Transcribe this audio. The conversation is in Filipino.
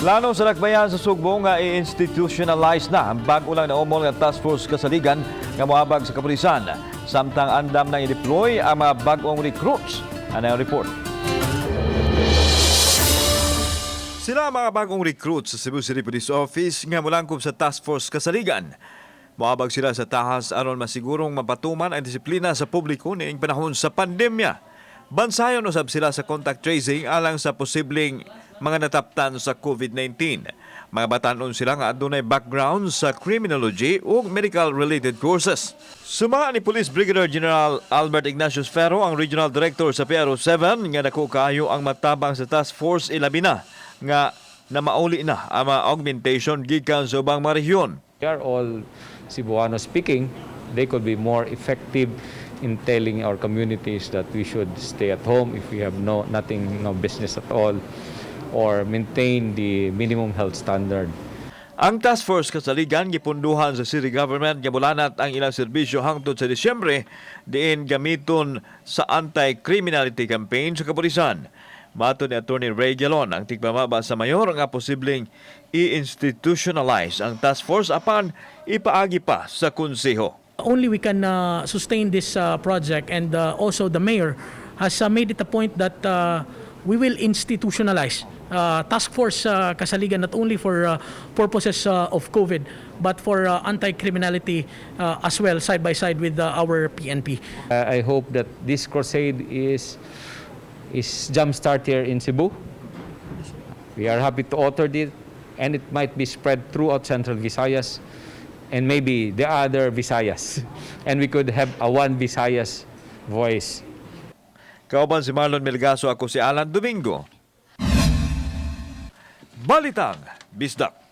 Plano sa Lakbayan sa Sugbo nga i-institutionalize na ang bago lang na umol nga task force kasaligan nga moabag sa kapulisan. Samtang andam nang i-deploy ang mga bagong recruits. Ano ang report? Sila ang mga bagong recruits sa Cebu City Police Office nga mulangkob sa task force kasaligan. Moabag sila sa tahas aron masigurong mapatuman ang disiplina sa publiko niing panahon sa pandemya. Bansayon usab sila sa contact tracing alang sa posibleng mga nataptan sa COVID-19. Mga batanon sila nga adunay background sa criminology o medical-related courses. Suma ni Police Brigadier General Albert Ignatius Ferro, ang Regional Director sa PRO7, nga dako kaayo ang matabang sa Task Force ilabi na nga mauli na ang mga augmentation gikan sa ubang mga rehiyon. They are all Cebuano speaking. They could be more effective in telling our communities that we should stay at home if we have no business at all, or maintain the minimum health standard. Ang task force kasaligan gipunduhan sa city government nga bulanat ang ilang serbisyo hangtod sa Disyembre diin gamiton sa anti-criminality campaign sa kapulisan. Mato ni Attorney Ray Galon ang tigpamaba sa mayor nga posibleng i-institutionalize ang task force apan ipaagi pa sa konseho. Only we can sustain this project, and also the mayor has made it a point that we will institutionalize task force kasaligan not only for purposes of COVID but for anti-criminality as well, side by side with our PNP. I hope that this crusade is jumpstart here in Cebu. We are happy to author it, and it might be spread throughout Central Visayas and maybe the other Visayas, and we could have a one Visayas voice. Kauban si Marlon Melgaso, ako si Alan Domingo. Balitang Bisdak.